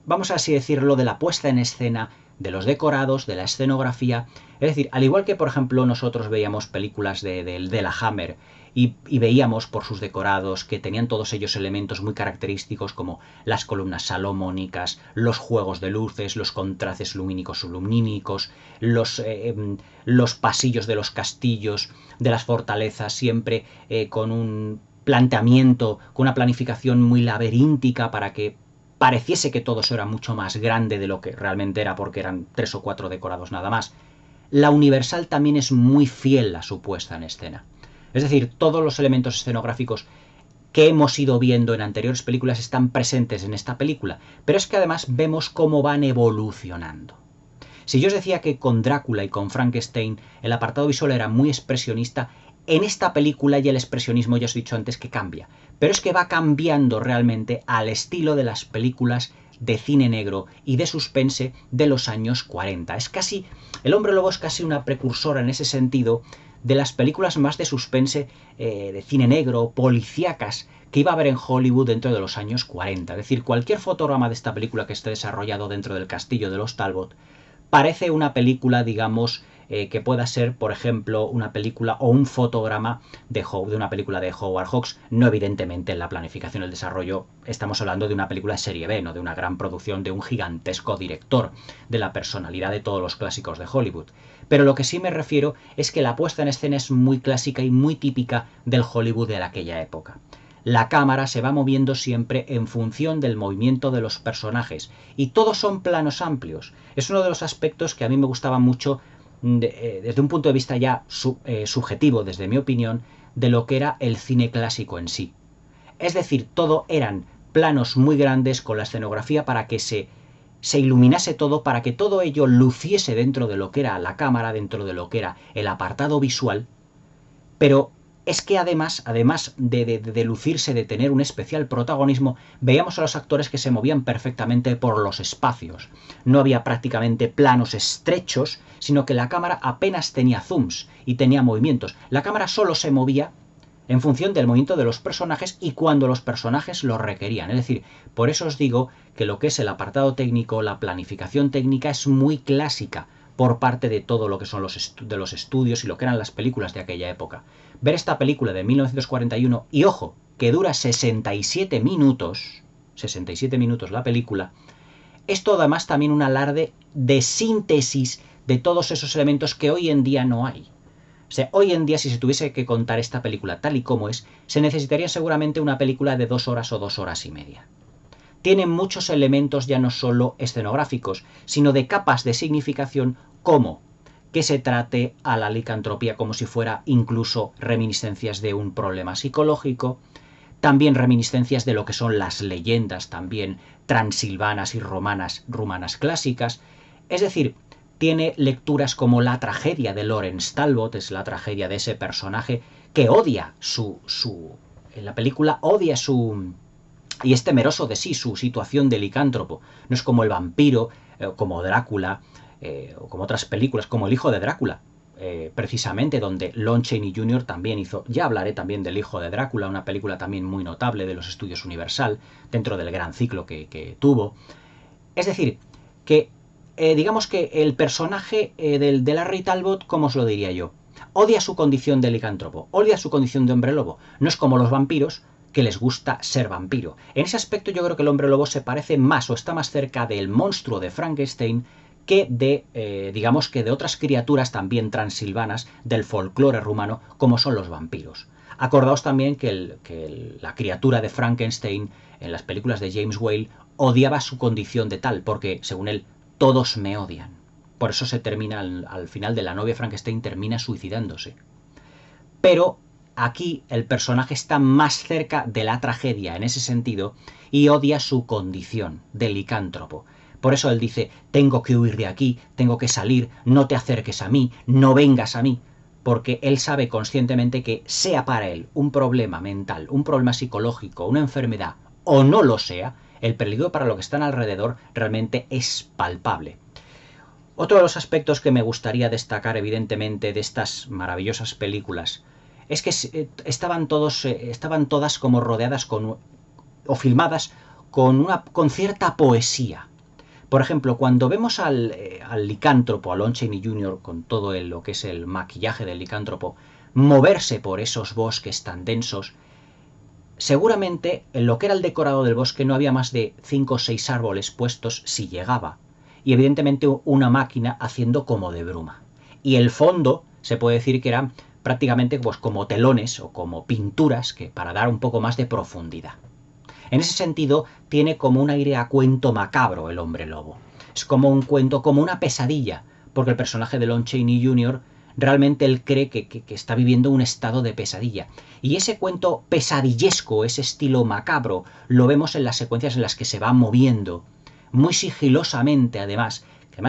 vamos a así decirlo, de la puesta en escena, de los decorados, de la escenografía. Es decir, al igual que por ejemplo nosotros veíamos películas de la Hammer y veíamos por sus decorados que tenían todos ellos elementos muy característicos como las columnas salomónicas, los juegos de luces, los contrastes lumínicos lumínicos, los pasillos de los castillos, de las fortalezas, siempre con un planteamiento, con una planificación muy laberíntica para que pareciese que todo eso era mucho más grande de lo que realmente era, porque eran 3 o 4 decorados nada más. La Universal también es muy fiel a su puesta en escena. Es decir, todos los elementos escenográficos que hemos ido viendo en anteriores películas están presentes en esta película, pero es que además vemos cómo van evolucionando. Si yo os decía que con Drácula y con Frankenstein el apartado visual era muy expresionista, en esta película ya el expresionismo, ya os he dicho antes, que cambia. Pero es que va cambiando realmente al estilo de las películas de cine negro y de suspense de los años 40. El Hombre Lobo es casi una precursora en ese sentido de las películas más de suspense, de cine negro, policíacas, que iba a haber en Hollywood dentro de los años 40. Es decir, cualquier fotograma de esta película que esté desarrollado dentro del castillo de los Talbot parece una película, digamos, que pueda ser, por ejemplo, una película o un fotograma de una película de Howard Hawks. No, evidentemente, en la planificación y el desarrollo estamos hablando de una película de serie B, no de una gran producción de un gigantesco director, de la personalidad de todos los clásicos de Hollywood. Pero lo que sí me refiero es que la puesta en escena es muy clásica y muy típica del Hollywood de aquella época. La cámara se va moviendo siempre en función del movimiento de los personajes y todos son planos amplios. Es uno de los aspectos que a mí me gustaba mucho desde un punto de vista ya subjetivo, desde mi opinión, de lo que era el cine clásico en sí. Es decir, todo eran planos muy grandes con la escenografía para que se iluminase todo, para que todo ello luciese dentro de lo que era la cámara, dentro de lo que era el apartado visual, pero es que además de lucirse, de tener un especial protagonismo, veíamos a los actores que se movían perfectamente por los espacios. No había prácticamente planos estrechos, sino que la cámara apenas tenía zooms y tenía movimientos. La cámara solo se movía en función del movimiento de los personajes y cuando los personajes lo requerían. Es decir, por eso os digo que lo que es el apartado técnico, la planificación técnica es muy clásica por parte de todo lo que son los estudios y lo que eran las películas de aquella época. Ver esta película de 1941, y ojo, que dura 67 minutos la película, es todo además también un alarde de síntesis de todos esos elementos que hoy en día no hay. O sea, hoy en día, si se tuviese que contar esta película tal y como es, se necesitaría seguramente una película de 2 horas o 2 horas y media. Tiene muchos elementos ya no solo escenográficos, sino de capas de significación como que se trate a la licantropía como si fuera incluso reminiscencias de un problema psicológico, también reminiscencias de lo que son las leyendas también transilvanas y rumanas clásicas. Es decir, tiene lecturas como la tragedia de Lawrence Talbot, es la tragedia de ese personaje que odia en la película odia y es temeroso de sí, su situación de licántropo. No es como el vampiro, como Drácula, o como otras películas, como El hijo de Drácula, precisamente, donde Lon Chaney Jr. también hizo, ya hablaré también del hijo de Drácula, una película también muy notable de los estudios Universal, dentro del gran ciclo que tuvo. Es decir, que digamos que el personaje de Larry Talbot, ¿cómo os lo diría yo? Odia su condición de licántropo, odia su condición de hombre lobo. No es como los vampiros, que les gusta ser vampiro. En ese aspecto yo creo que el hombre lobo se parece más o está más cerca del monstruo de Frankenstein que de, digamos que de otras criaturas también transilvanas del folclore rumano como son los vampiros. Acordaos también que la criatura de Frankenstein en las películas de James Whale odiaba su condición de tal, porque según él, todos me odian. Por eso se termina, al final de La novia Frankenstein termina suicidándose. Pero aquí el personaje está más cerca de la tragedia en ese sentido y odia su condición de licántropo. Por eso él dice, tengo que huir de aquí, tengo que salir, no te acerques a mí, no vengas a mí, porque él sabe conscientemente que sea para él un problema mental, un problema psicológico, una enfermedad, o no lo sea, el peligro para lo que están alrededor realmente es palpable. Otro de los aspectos que me gustaría destacar, evidentemente, de estas maravillosas películas es que estaban todas como rodeadas o filmadas con cierta poesía. Por ejemplo, cuando vemos al licántropo, a Lon Chaney Jr., con todo lo que es el maquillaje del licántropo, moverse por esos bosques tan densos, seguramente en lo que era el decorado del bosque no había más de 5 o 6 árboles puestos si llegaba, y evidentemente una máquina haciendo como de bruma. Y el fondo se puede decir que eran prácticamente pues como telones o como pinturas que para dar un poco más de profundidad. En ese sentido, tiene como un aire a cuento macabro el hombre lobo. Es como un cuento, como una pesadilla, porque el personaje de Lon Chaney Jr. realmente él cree que está viviendo un estado de pesadilla. Y ese cuento pesadillesco, ese estilo macabro, lo vemos en las secuencias en las que se va moviendo, muy sigilosamente además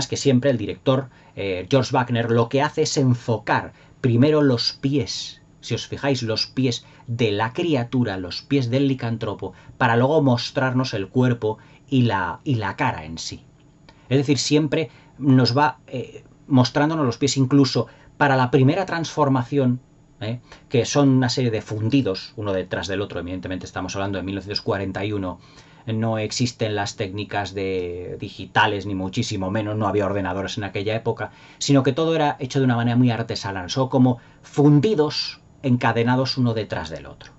que siempre el director George Wagner lo que hace es enfocar primero los pies, si os fijáis, los pies de la criatura, los pies del licántropo, para luego mostrarnos el cuerpo y la cara en sí. Es decir, siempre nos va mostrándonos los pies, incluso para la primera transformación, que son una serie de fundidos, uno detrás del otro, evidentemente estamos hablando de 1941, no existen las técnicas digitales, ni muchísimo menos, no había ordenadores en aquella época, sino que todo era hecho de una manera muy artesanal, son como fundidos encadenados uno detrás del otro.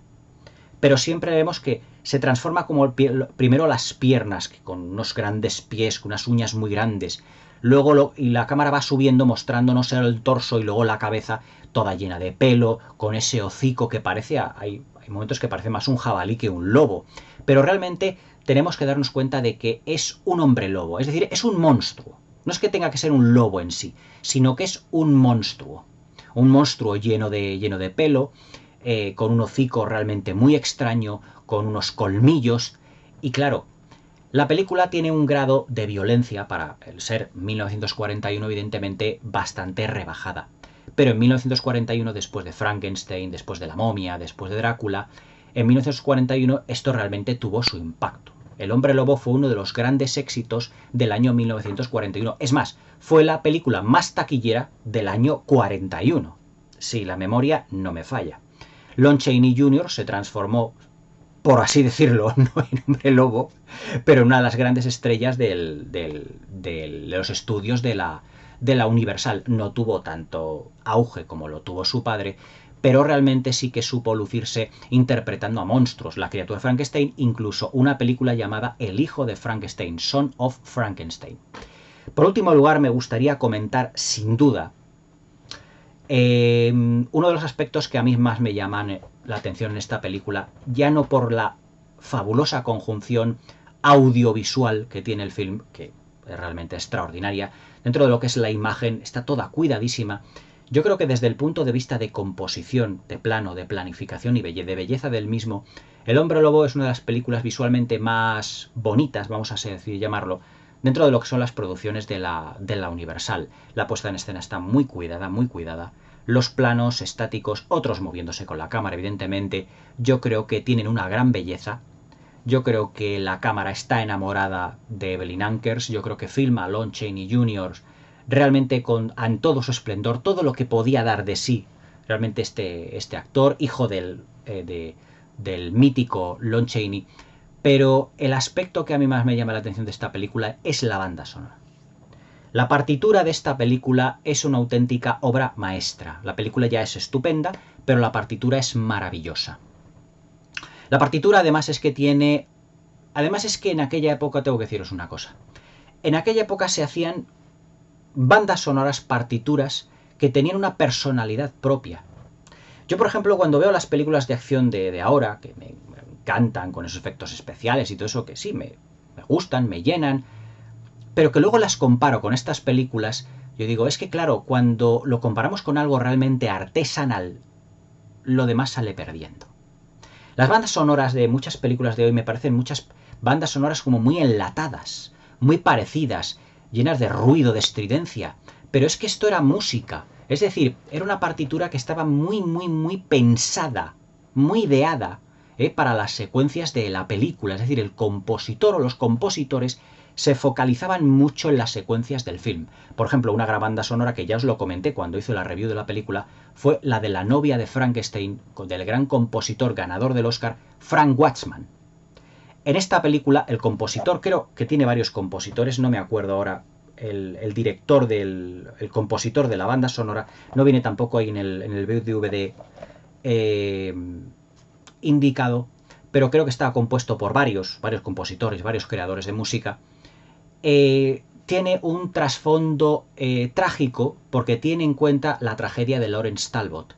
Pero siempre vemos que se transforma como primero las piernas, que con unos grandes pies, con unas uñas muy grandes, luego y la cámara va subiendo mostrándonos el torso y luego la cabeza toda llena de pelo, con ese hocico que parece, hay momentos que parece más un jabalí que un lobo, pero realmente tenemos que darnos cuenta de que es un hombre lobo, es decir, es un monstruo. No es que tenga que ser un lobo en sí, sino que es un monstruo lleno de pelo, con un hocico realmente muy extraño, con unos colmillos, y claro, la película tiene un grado de violencia, para el ser 1941 evidentemente bastante rebajada. Pero en 1941, después de Frankenstein, después de La momia, después de Drácula, en 1941 esto realmente tuvo su impacto. El hombre lobo fue uno de los grandes éxitos del año 1941. Es más, fue la película más taquillera del año 41, si la memoria no me falla. Lon Chaney Jr. se transformó, por así decirlo, no en hombre lobo, pero en una de las grandes estrellas de los estudios de la Universal. No tuvo tanto auge como lo tuvo su padre, pero realmente sí que supo lucirse interpretando a monstruos. La criatura de Frankenstein, incluso una película llamada El hijo de Frankenstein, Son of Frankenstein. Por último lugar, me gustaría comentar, sin duda, uno de los aspectos que a mí más me llaman la atención en esta película, ya no por la fabulosa conjunción audiovisual que tiene el film, que es realmente extraordinaria, dentro de lo que es la imagen, está toda cuidadísima. Yo creo que desde el punto de vista de composición, de plano, de planificación y de belleza del mismo, El hombre lobo es una de las películas visualmente más bonitas, vamos a decir, llamarlo, dentro de lo que son las producciones de la Universal. La puesta en escena está muy cuidada, muy cuidada. Los planos estáticos, otros moviéndose con la cámara, evidentemente, yo creo que tienen una gran belleza. Yo creo que la cámara está enamorada de Evelyn Ankers. Yo creo que filma a Lon Chaney Jr. realmente en todo su esplendor, todo lo que podía dar de sí realmente este actor, hijo del mítico Lon Chaney. Pero el aspecto que a mí más me llama la atención de esta película es la banda sonora. La partitura de esta película es una auténtica obra maestra. La película ya es estupenda, pero la partitura es maravillosa. La partitura además es que tiene... Además es que en aquella época, tengo que deciros una cosa. En aquella época se hacían bandas sonoras, partituras, que tenían una personalidad propia. Yo, por ejemplo, cuando veo las películas de acción de ahora, que me encantan con esos efectos especiales y todo eso, que sí, me gustan, me llenan, pero que luego las comparo con estas películas, yo digo, es que claro, cuando lo comparamos con algo realmente artesanal, lo demás sale perdiendo. Las bandas sonoras de muchas películas de hoy me parecen muchas bandas sonoras como muy enlatadas, muy parecidas, llenas de ruido, de estridencia, pero es que esto era música, es decir, era una partitura que estaba muy pensada, muy ideada, para las secuencias de la película, es decir, el compositor o los compositores se focalizaban mucho en las secuencias del film. Por ejemplo, una gran banda sonora que ya os lo comenté cuando hice la review de la película fue la de La novia de Frankenstein, del gran compositor ganador del Oscar, Frank Waxman. En esta película, el compositor, creo que tiene varios compositores, no me acuerdo ahora, el director el compositor de la banda sonora, no viene tampoco ahí en el DVD indicado, pero creo que está compuesto por varios compositores, varios creadores de música. Tiene un trasfondo trágico porque tiene en cuenta la tragedia de Lawrence Talbot.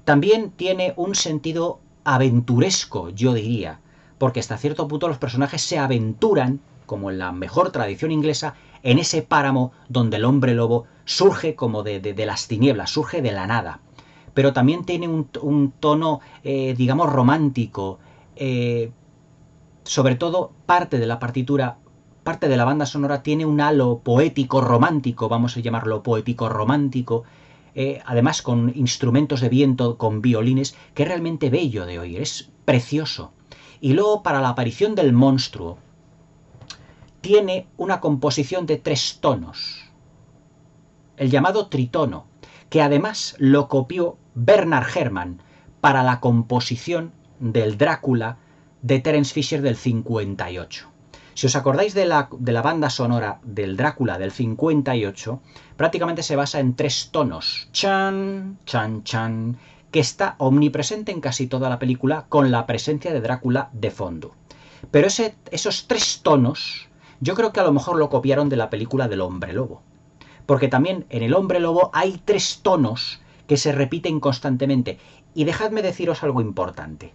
También tiene un sentido aventuresco, yo diría, porque hasta cierto punto los personajes se aventuran, como en la mejor tradición inglesa, en ese páramo donde el hombre lobo surge como de las tinieblas, surge de la nada. Pero también tiene un tono, digamos, romántico. Sobre todo, parte de la partitura, parte de la banda sonora tiene un halo poético romántico, vamos a llamarlo poético romántico, además con instrumentos de viento, con violines, que es realmente bello de oír, es precioso. Y luego, para la aparición del monstruo, tiene una composición de 3 tonos, el llamado tritono, que además lo copió Bernard Herrmann para la composición del Drácula de Terence Fisher del 58. Si os acordáis de la banda sonora del Drácula del 58, prácticamente se basa en 3 tonos, chan, chan, chan, que está omnipresente en casi toda la película con la presencia de Drácula de fondo. Pero esos 3 tonos, yo creo que a lo mejor lo copiaron de la película del Hombre Lobo. Porque también en el Hombre Lobo hay 3 tonos que se repiten constantemente. Y dejadme deciros algo importante.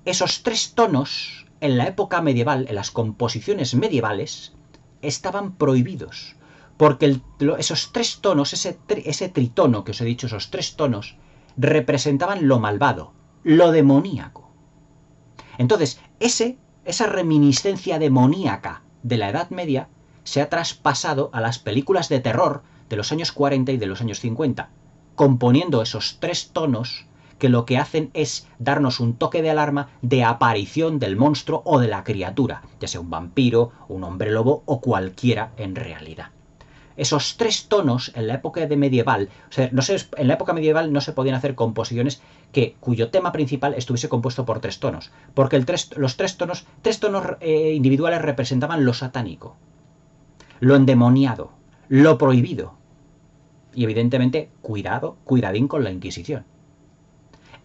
Esos 3 tonos, en la época medieval, en las composiciones medievales, estaban prohibidos. Porque esos 3 tonos, ese tritono que os he dicho, esos 3 tonos, representaban lo malvado, lo demoníaco. Entonces, esa reminiscencia demoníaca de la Edad Media se ha traspasado a las películas de terror de los años 40 y de los años 50, componiendo esos 3 tonos que lo que hacen es darnos un toque de alarma de aparición del monstruo o de la criatura, ya sea un vampiro, un hombre lobo o cualquiera en realidad. esos tres tonos en la época de medieval, o sea, en la época medieval no se podían hacer composiciones cuyo tema principal estuviese compuesto por tres tonos, porque los tres tonos individuales representaban lo satánico, lo endemoniado, lo prohibido. Y evidentemente, cuidadín con la Inquisición.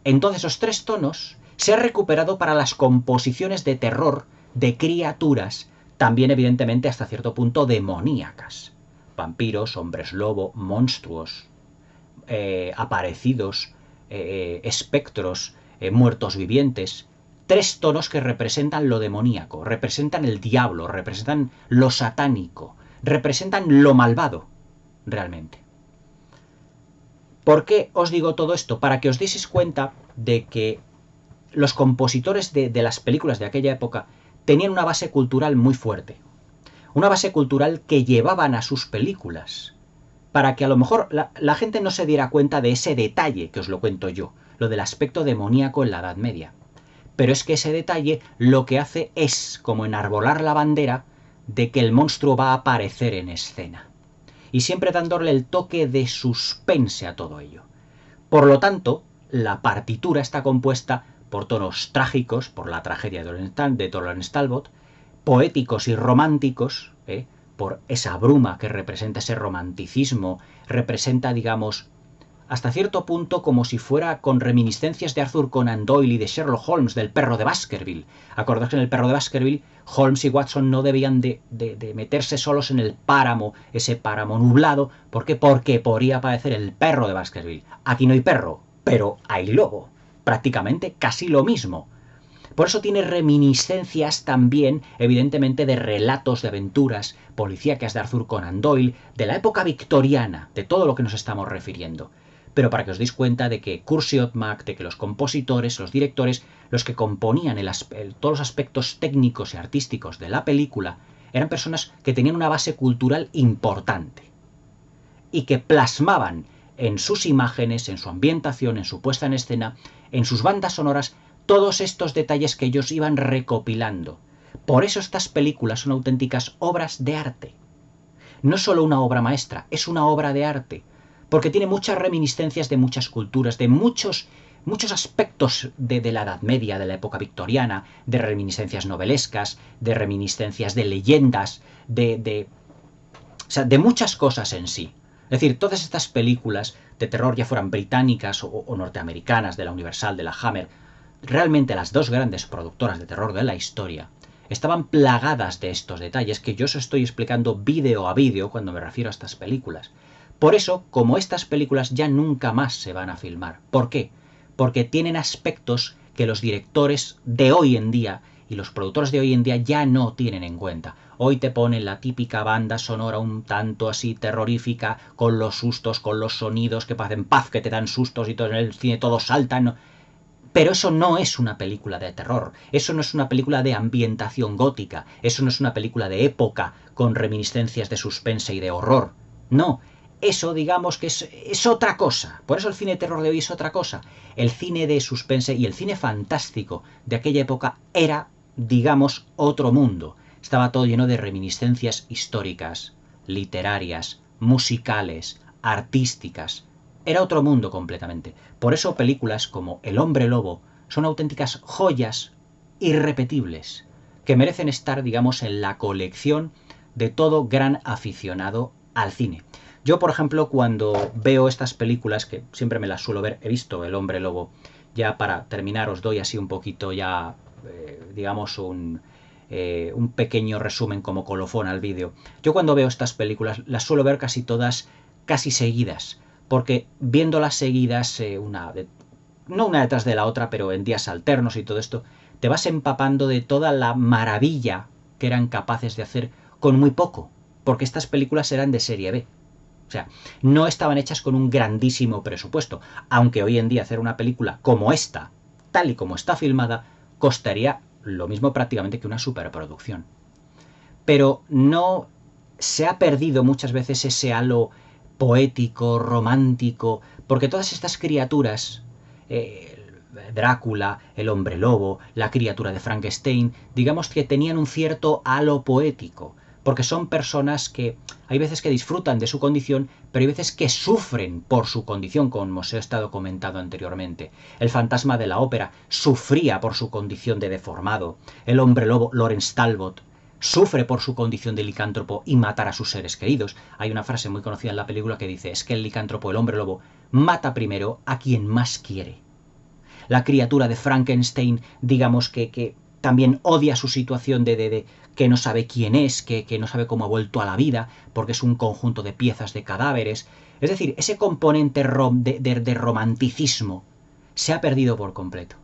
Entonces, esos tres tonos se han recuperado para las composiciones de terror de criaturas, también evidentemente hasta cierto punto demoníacas. Vampiros, hombres lobo, monstruos, aparecidos, espectros, muertos vivientes. Tres tonos que representan lo demoníaco, representan el diablo, representan lo satánico, representan lo malvado, realmente. ¿Por qué os digo todo esto? Para que os deis cuenta de que los compositores de las películas de aquella época tenían una base cultural muy fuerte. Una base cultural que llevaban a sus películas. Para que a lo mejor la gente no se diera cuenta de ese detalle que os lo cuento yo. Lo del aspecto demoníaco en la Edad Media. Pero es que ese detalle lo que hace es como enarbolar la bandera de que el monstruo va a aparecer en escena. Y siempre dándole el toque de suspense a todo ello. Por lo tanto, la partitura está compuesta por tonos trágicos, por la tragedia de Lawrence Talbot, poéticos y románticos, por esa bruma que representa ese romanticismo, representa, digamos, hasta cierto punto como si fuera con reminiscencias de Arthur Conan Doyle y de Sherlock Holmes, del perro de Baskerville. Acordaos que en el perro de Baskerville, Holmes y Watson no debían de meterse solos en el páramo, ese páramo nublado. ¿Por qué? Porque podría aparecer el perro de Baskerville. Aquí no hay perro, pero hay lobo. Prácticamente casi lo mismo. Por eso tiene reminiscencias también, evidentemente, de relatos de aventuras policíacas de Arthur Conan Doyle, de la época victoriana, de todo lo que nos estamos refiriendo. Pero para que os deis cuenta de que Cursiot Mac, de que los compositores, los directores, los que componían todos los aspectos técnicos y artísticos de la película, eran personas que tenían una base cultural importante y que plasmaban en sus imágenes, en su ambientación, en su puesta en escena, en sus bandas sonoras, todos estos detalles que ellos iban recopilando. Por eso estas películas son auténticas obras de arte. No solo una obra maestra, es una obra de arte, porque tiene muchas reminiscencias de muchas culturas, de muchos aspectos de la Edad Media, de la época victoriana, de reminiscencias novelescas, de reminiscencias de leyendas, de muchas cosas en sí. Es decir, todas estas películas de terror, ya fueran británicas o norteamericanas, de la Universal, de la Hammer, realmente las dos grandes productoras de terror de la historia, estaban plagadas de estos detalles que yo os estoy explicando vídeo a vídeo cuando me refiero a estas películas. Por eso, como estas películas ya nunca más se van a filmar. ¿Por qué? Porque tienen aspectos que los directores de hoy en día y los productores de hoy en día ya no tienen en cuenta. Hoy te ponen la típica banda sonora un tanto así terrorífica, con los sustos, con los sonidos que parecen paz, que te dan sustos y todo en el cine todos saltan. Pero eso no es una película de terror, eso no es una película de ambientación gótica, eso no es una película de época con reminiscencias de suspense y de horror. No, eso digamos que es otra cosa. Por eso el cine de terror de hoy es otra cosa. El cine de suspense y el cine fantástico de aquella época era, digamos, otro mundo. Estaba todo lleno de reminiscencias históricas, literarias, musicales, artísticas. Era otro mundo completamente. Por eso películas como El hombre lobo son auténticas joyas irrepetibles, que merecen estar, digamos, en la colección de todo gran aficionado al cine. Yo, por ejemplo, cuando veo estas películas, que siempre me las suelo ver, he visto El hombre lobo, ya para terminar os doy así un poquito ya, digamos, un pequeño resumen como colofón al vídeo. Yo cuando veo estas películas las suelo ver casi todas, casi seguidas, porque viéndolas seguidas, no una detrás de la otra, pero en días alternos y todo esto, te vas empapando de toda la maravilla que eran capaces de hacer con muy poco, porque estas películas eran de serie B. O sea, no estaban hechas con un grandísimo presupuesto, aunque hoy en día hacer una película como esta, tal y como está filmada, costaría lo mismo prácticamente que una superproducción. Pero no se ha perdido muchas veces ese halo poético, romántico, porque todas estas criaturas, Drácula, el hombre lobo, la criatura de Frankenstein, digamos que tenían un cierto halo poético, porque son personas que hay veces que disfrutan de su condición, pero hay veces que sufren por su condición, como os he estado comentando anteriormente. El fantasma de la ópera sufría por su condición de deformado. El hombre lobo, Lawrence Talbot, sufre por su condición de licántropo y matar a sus seres queridos. Hay una frase muy conocida en la película que dice, es que el licántropo, el hombre lobo, mata primero a quien más quiere. La criatura de Frankenstein, digamos que también odia su situación de que no sabe quién es, que no sabe cómo ha vuelto a la vida, porque es un conjunto de piezas de cadáveres. Es decir, ese componente de romanticismo se ha perdido por completo.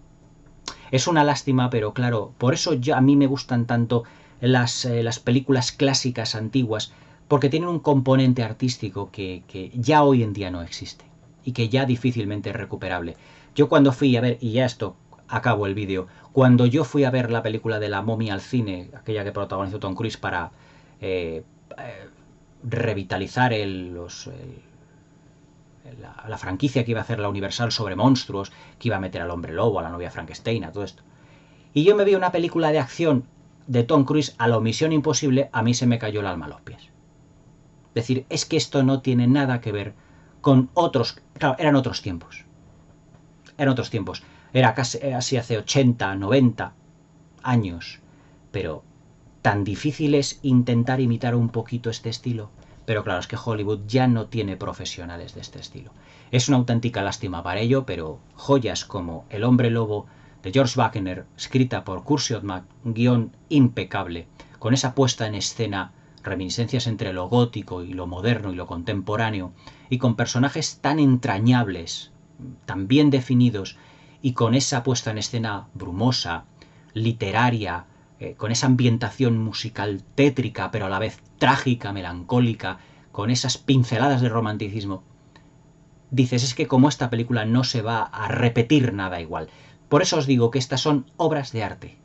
Es una lástima, pero claro, por eso a mí me gustan tanto las películas clásicas antiguas, porque tienen un componente artístico que ya hoy en día no existe y que ya difícilmente es recuperable. Yo cuando fui a ver, y ya esto acabo el vídeo, cuando yo fui a ver la película de la momia al cine, aquella que protagonizó Tom Cruise para revitalizar la franquicia que iba a hacer la Universal sobre monstruos, que iba a meter al hombre lobo, a la novia Frankenstein, a todo esto. Y yo me vi una película de acción de Tom Cruise a la Misión Imposible, a mí se me cayó el alma a los pies. Es decir, es que esto no tiene nada que ver con otros... Claro, eran otros tiempos. Eran otros tiempos. Era casi hace 80, 90 años. Pero tan difícil es intentar imitar un poquito este estilo. Pero claro, es que Hollywood ya no tiene profesionales de este estilo. Es una auténtica lástima para ello, pero joyas como El hombre lobo de George Wagner, escrita por Kurt Siodmak, un guión impecable, con esa puesta en escena, reminiscencias entre lo gótico y lo moderno y lo contemporáneo, y con personajes tan entrañables, tan bien definidos, y con esa puesta en escena brumosa, literaria, con esa ambientación musical tétrica, pero a la vez trágica, melancólica, con esas pinceladas de romanticismo, dices, es que como esta película no se va a repetir nada igual. Por eso os digo que estas son obras de arte.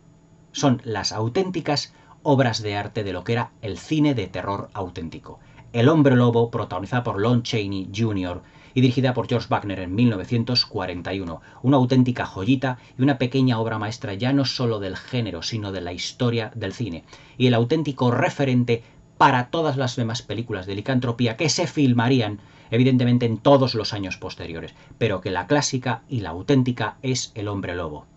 Son las auténticas obras de arte de lo que era el cine de terror auténtico. El hombre lobo, protagonizada por Lon Chaney Jr. y dirigida por George Wagner en 1941. Una auténtica joyita y una pequeña obra maestra ya no solo del género, sino de la historia del cine. Y el auténtico referente para todas las demás películas de licantropía que se filmarían, evidentemente, en todos los años posteriores. Pero que la clásica y la auténtica es El hombre lobo.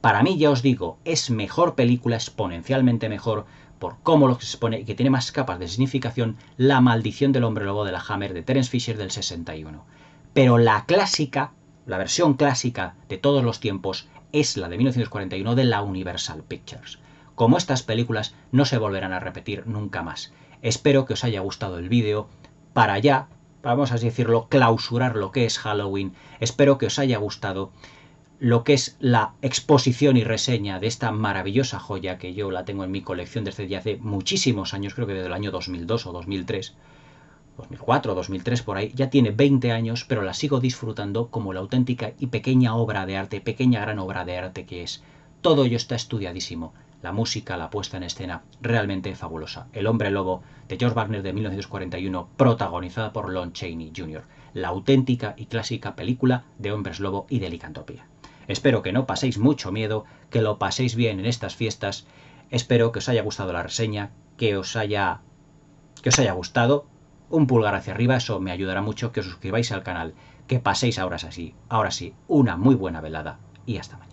Para mí, ya os digo, es mejor película, exponencialmente mejor, por cómo lo que se expone y que tiene más capas de significación, La maldición del hombre lobo de la Hammer de Terence Fisher del 61. Pero la clásica, la versión clásica de todos los tiempos, es la de 1941 de la Universal Pictures. Como estas películas no se volverán a repetir nunca más. Espero que os haya gustado el vídeo. Para ya, vamos a decirlo, clausurar lo que es Halloween. Espero que os haya gustado lo que es la exposición y reseña de esta maravillosa joya que yo la tengo en mi colección desde ya hace muchísimos años, creo que desde el año 2002 o 2003, 2004 o 2003 por ahí, ya tiene 20 años, pero la sigo disfrutando como la auténtica y pequeña obra de arte, pequeña gran obra de arte que es. Todo ello está estudiadísimo. La música, la puesta en escena, realmente fabulosa. El hombre lobo de George Wagner de 1941, protagonizada por Lon Chaney Jr. La auténtica y clásica película de hombres lobo y de licantropía. Espero que no paséis mucho miedo, que lo paséis bien en estas fiestas. Espero que os haya gustado la reseña, que os haya gustado. Un pulgar hacia arriba, eso me ayudará mucho, que os suscribáis al canal, que paséis ahora sí, una muy buena velada y hasta mañana.